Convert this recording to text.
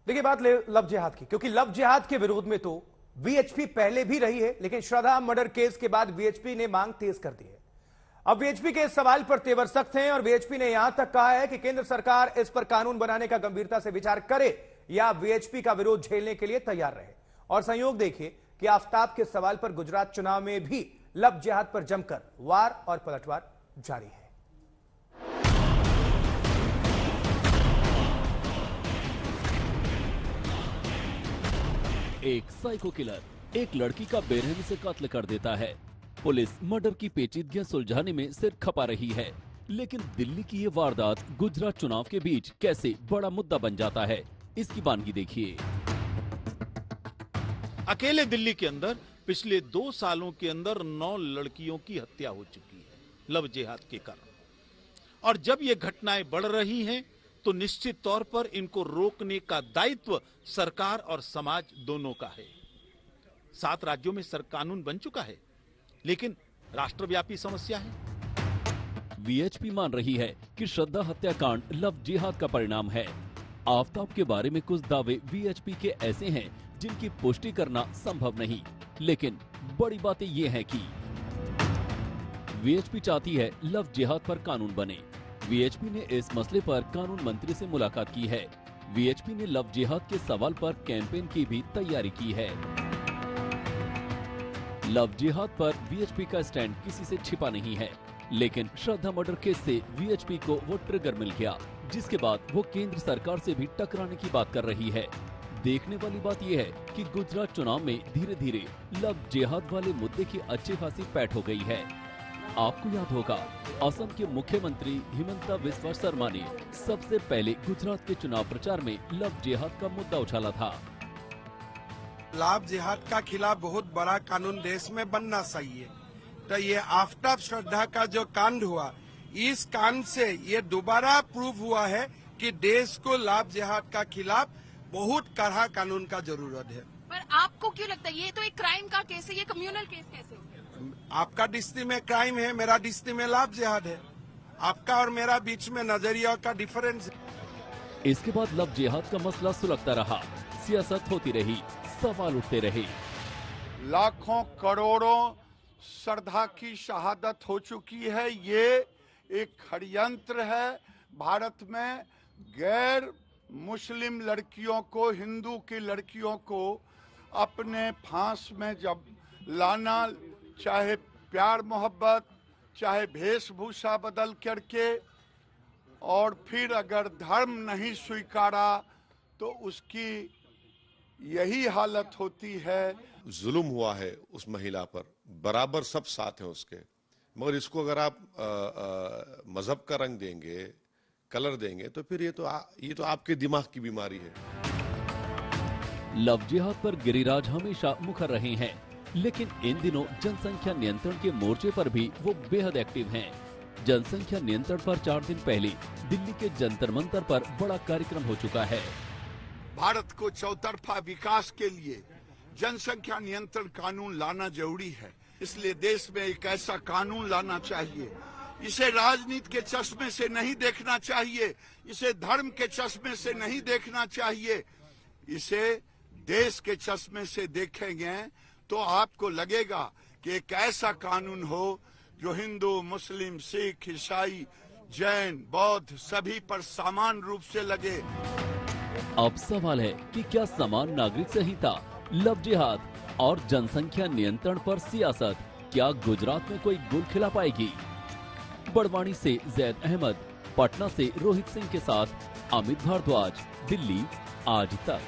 देखिए बात लव जिहाद की, क्योंकि लव जिहाद के विरोध में तो वीएचपी पहले भी रही है, लेकिन श्रद्धा मर्डर केस के बाद वीएचपी ने मांग तेज कर दी है। अब वीएचपी के इस सवाल पर तेवर सख्त हैं और वीएचपी ने यहां तक कहा है कि केंद्र सरकार इस पर कानून बनाने का गंभीरता से विचार करे या वीएचपी का विरोध झेलने के लिए तैयार रहे। और संयोग देखिए कि आफ्ताब के सवाल पर गुजरात चुनाव में भी लव जिहाद पर जमकर वार और पलटवार जारी है। एक साइको किलर एक लड़की का बेरहमी से कत्ल कर देता है। पुलिस मर्डर की पेचीदगियां सुलझाने में सिर खपा रही है, लेकिन दिल्ली की ये वारदात गुजरात चुनाव के बीच कैसे बड़ा मुद्दा बन जाता है, इसकी वानगी देखिए। अकेले दिल्ली के अंदर पिछले 2 सालों के अंदर 9 लड़कियों की हत्या हो चुकी है लव जिहाद के कारण। और जब ये घटनाएं बढ़ रही हैं तो निश्चित तौर पर इनको रोकने का दायित्व सरकार और समाज दोनों का है। 7 राज्यों में कानून बन चुका है, लेकिन राष्ट्रव्यापी समस्या है। वीएचपी मान रही है कि श्रद्धा हत्याकांड लव जिहाद का परिणाम है। आफ्ताब के बारे में कुछ दावे वीएचपी के ऐसे हैं जिनकी पुष्टि करना संभव नहीं, लेकिन बड़ी बातें ये हैं कि वीएचपी चाहती है लव जिहाद पर कानून बने। वीएचपी ने इस मसले पर कानून मंत्री से मुलाकात की है। वीएचपी ने लव जिहाद के सवाल पर कैंपेन की भी तैयारी की है। लव जिहाद पर वीएचपी का स्टैंड किसी से छिपा नहीं है, लेकिन श्रद्धा मर्डर केस से वीएचपी को वो ट्रिगर मिल गया, जिसके बाद वो केंद्र सरकार से भी टकराने की बात कर रही है। देखने वाली बात यह है कि गुजरात चुनाव में धीरे धीरे लव जिहाद वाले मुद्दे की अच्छी खासी पैठ हो गई है। आपको याद होगा, असम के मुख्यमंत्री हिमंता बिस्वा शर्मा ने सबसे पहले गुजरात के चुनाव प्रचार में लव जिहाद का मुद्दा उछाला था। लव जिहाद का खिलाफ बहुत बड़ा कानून देश में बनना चाहिए। तो ये आफ्ताब श्रद्धा का जो कांड हुआ, इस कांड से ये दोबारा प्रूव हुआ है कि देश को लव जिहाद का खिलाफ बहुत कड़ा कानून का जरूरत है। पर आपको क्यों लगता है ये तो एक क्राइम का केस है, ये कम्युनल केस कैसे हो गया? आपका डिस्ट्रिक्ट में क्राइम है, मेरा डिस्ट्रिक्ट में लव जिहाद है। आपका और मेरा बीच में नजरिया का डिफरेंस है। इसके बाद लव जिहाद का मसला सुलगता रहा, सियासत होती रही, सवाल उठते रहे। लाखों करोड़ों श्रद्धा की शहादत हो चुकी है। ये एक षड्यंत्र है। भारत में गैर मुस्लिम लड़कियों को, हिंदू की लड़कियों को अपने फांस में जब लाना, चाहे प्यार मोहब्बत, चाहे वेशभूषा बदल करके, और फिर अगर धर्म नहीं स्वीकारा तो उसकी यही हालत होती है। जुल्म हुआ है उस महिला पर, बराबर सब साथ हैं उसके, मगर इसको अगर आप मजहब का रंग देंगे, कलर देंगे, तो फिर ये तो आपके दिमाग की बीमारी है। लव जिहाद पर गिरिराज हमेशा मुखर रहे हैं, लेकिन इन दिनों जनसंख्या नियंत्रण के मोर्चे पर भी वो बेहद एक्टिव हैं। जनसंख्या नियंत्रण पर 4 दिन पहले दिल्ली के जंतर मंतर पर बड़ा कार्यक्रम हो चुका है। भारत को चौतरफा विकास के लिए जनसंख्या नियंत्रण कानून लाना जरूरी है। इसलिए देश में एक ऐसा कानून लाना चाहिए। इसे राजनीति के चश्मे से नहीं देखना चाहिए, इसे धर्म के चश्मे से नहीं देखना चाहिए, इसे देश के चश्मे से देखेंगे तो आपको लगेगा कि एक ऐसा कानून हो जो हिंदू, मुस्लिम, सिख, ईसाई, जैन, बौद्ध सभी पर समान रूप से लगे। अब सवाल है कि क्या समान नागरिक संहिता, लव जिहाद और जनसंख्या नियंत्रण पर सियासत क्या गुजरात में कोई गुल खिला पाएगी? बड़वानी से जैद अहमद, पटना से रोहित सिंह के साथ अमित भारद्वाज, दिल्ली आज तक।